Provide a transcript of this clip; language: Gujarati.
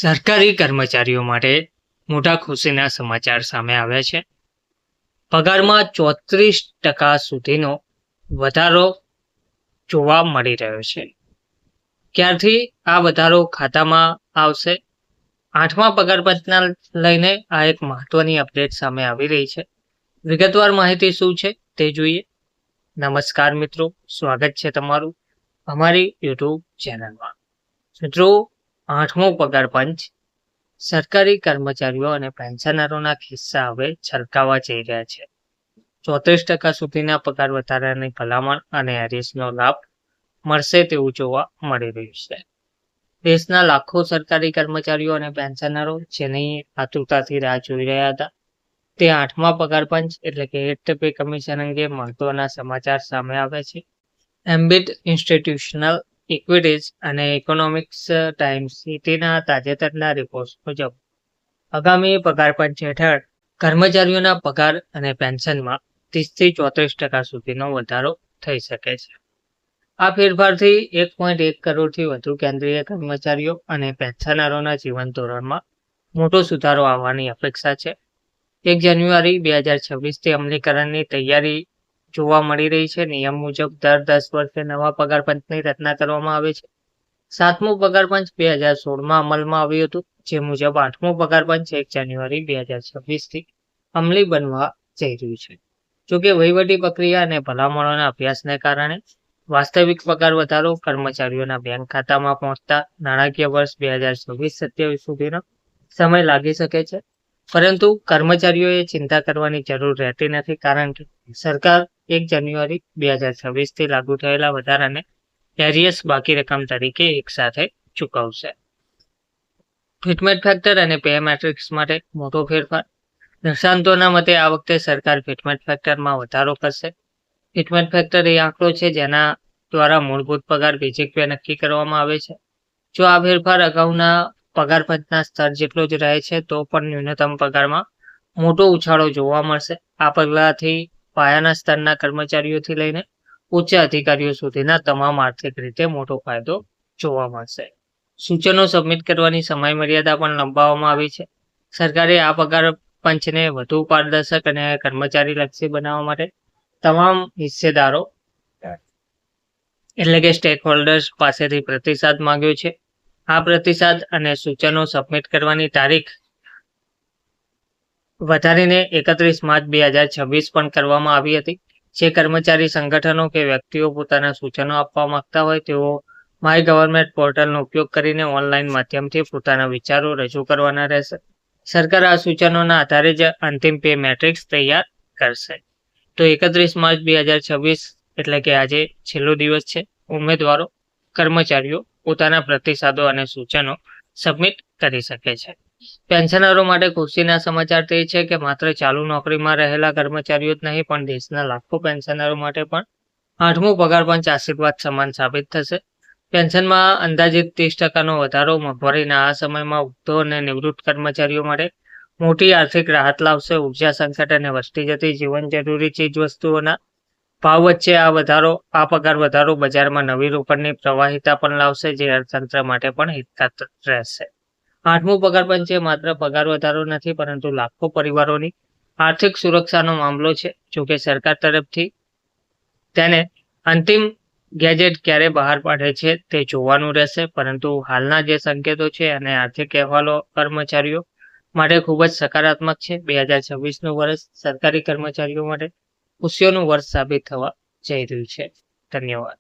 સરકારી કર્મચારીઓ માટે મોટા ખુશીના સમાચાર સામે આવ્યા છે. પગારમાં 34% સુધીનો વધારો જોવા મળી રહ્યો છે. ક્યારથી આ વધારો ખાતામાં આવશે? 8મા પગાર પંચના લઈને આ એક મહત્વની અપડેટ સામે આવી રહી છે. વિગતવાર માહિતી શું છે તે જોઈએ. નમસ્કાર મિત્રો, સ્વાગત છે તમારું અમારી યુટ્યુબ ચેનલમાં. મિત્રો, 8મો પગાર પંચ સરકારી કર્મચારીઓ અને પેન્શનરોના ખિસ્સા હવે છલકાવા જઈ રહ્યા છે. 34% સુધીના પગાર વધારાની ભલામણ અને એરિયર્સનો લાભ મળશે તેવું જોવા મળી રહ્યું છે. દેશના લાખો સરકારી કર્મચારીઓ અને પેન્શનરો જેની આતુરતાથી રાહ જોઈ રહ્યા હતા, તે 8મા પગાર પંચ એટલે કે 8th પે કમિશન અંગે મહત્વના સમાચાર સામે આવ્યા છે. એમ્બિટ ઇન્સ્ટિટ્યુશનલ ઇક્વિટીઝ અને ઇકોનોમિક્સ ટાઈમ્સ સિટીના તાજેતરના રિપોર્ટ મુજબ આગામી પગાર પંચ હેઠળ કર્મચારીઓના પગાર અને પેન્શનમાં 30થી 34% સુધીનો વધારો થઈ શકે છે. આ ફેરફારથી 1.1 કરોડથી વધુ કેન્દ્રીય કર્મચારીઓ અને પેન્શનરોના જીવન ધોરણમાં મોટો સુધારો આવવાની અપેક્ષા છે. 1 જાન્યુઆરી 2026થી અમલીકરણની તૈયારી જોવા મળી રહી છે. નિયમ મુજબ દર 10 વર્ષે નવા પગાર પંચની રચના કરવામાં આવે છે. 7મું પગાર પંચ 2016માં અમલમાં આવ્યું હતું, જે મુજબ 8મું પગાર પંચ 1 જાન્યુઆરી 2026થી અમલી બનવા જઈ રહ્યું છે. જોકે વહીવટી પ્રક્રિયા અને ભલામણોના અભ્યાસને કારણે વાસ્તવિક પગાર વધારો કર્મચારીઓના બેંક ખાતામાં પહોંચતા નાણાકીય વર્ષ 2026-27 સુધીનો સમય લાગી શકે છે. પરંતુ કર્મચારીઓએ ચિંતા કરવાની જરૂર રહેતી નથી, કારણ કે સરકાર 1 જાન્યુઆરી 2026થી લાગુ થયેલા વધારાને એરિયર્સ બાકી રકમ તરીકે એકસાથે ચૂકવશે. ફિટમેન્ટ ફેક્ટર અને પે મેટ્રિક્સ માટે મોટો ફેરફાર. નિષ્ણાતોના મતે આ વખતે સરકાર ફિટમેન્ટ ફેક્ટરમાં વધારો કરશે. ફિટમેન્ટ ફેક્ટર એ આંકડો છે જેના દ્વારા મૂળભૂત પગાર બેઝિક પે નક્કી કરવામાં આવે છે. જો આ ફેરફાર અગાઉના પગાર પંચના સ્તર જેટલો જ રહે છે તો પણ ન્યૂનતમ પગારમાં મોટો ઉછાળો જોવા મળશે. આ પગલાથી પાયાના સ્તરના કર્મચારીઓથી લઈને ઉચ્ચ અધિકારીઓ સુધીના તમામ આર્થિક રીતે મોટો ફાયદો જોવા મળશે. સૂચનો સબમિટ કરવાની સમય મર્યાદા પણ લંબાવવામાં આવી છે. સરકારે આ પગાર પંચને વધુ પારદર્શક અને કર્મચારીલક્ષી બનાવવા માટે તમામ હિસ્સેદારો એટલે કે સ્ટેક હોલ્ડર્સ પાસેથી પ્રતિસાદ માંગ્યો છે. આ પ્રતિસાદ અને સૂચનો સબમિટ કરવાની તારીખ વધારીને 31 માર્ચ 2026 પણ કરવામાં આવી હતી. જે કર્મચારી સંગઠનો કે વ્યક્તિઓ પોતાના સૂચનો આપવા માંગતા હોય તેઓ માય ગવર્મેન્ટ પોર્ટલનો ઉપયોગ કરીને ઓનલાઈન માધ્યમથી પોતાના વિચારો રજૂ કરવાના રહેશે. સરકાર આ સૂચનોના આધારે જ અંતિમ પે મેટ્રિક્સ તૈયાર કરશે. તો 31 માર્ચ 2026 એટલે કે આજે છેલ્લો દિવસ છે. ઉમેદવારો કર્મચારીઓ પોતાના પ્રતિસાદો અને સૂચનો સબમિટ કરી શકે છે. પેન્શનરો માટે ખુશીના સમાચાર તે છે કે માત્ર ચાલુ નોકરીમાં રહેલા કર્મચારીઓ જ નહીં, પણ દેશના લાખો પેન્શનરો માટે પણ 8મો પગાર પંચ આશીર્વાદ સમાન સાબિત થશે. પેન્શનમાં અંદાજિત 30%નો વધારો મોંઘવારીના આ સમયમાં વૃદ્ધો અને નિવૃત્ત કર્મચારીઓ માટે મોટી આર્થિક રાહત લાવશે. ઉર્જા સંકટ અને વધતી જતી જીવન જરૂરી ચીજ વસ્તુઓના ભાવ વચ્ચે આ પગાર વધારો બજારમાં નવી રોકડની પ્રવાહિતા પણ લાવશે, જે અર્થતંત્ર માટે પણ હિતકારક રહેશે. 8મું પગાર પંચ માત્ર પગાર વધારો નથી, પરંતુ લાખો પરિવારોની આર્થિક સુરક્ષાનો મામલો છે. જોકે સરકાર તરફથી તેને અંતિમ ગેજેટ ક્યારે બહાર પાડે છે તે જોવાનું રહેશે, પરંતુ હાલના જે સંકેતો છે અને આર્થિક અહેવાલો કર્મચારીઓ માટે ખૂબ જ સકારાત્મક છે. 2026નું વર્ષ સરકારી કર્મચારીઓ માટે ખુશીઓનું વર્ષ સાબિત થવા જઈ રહ્યું છે. ધન્યવાદ.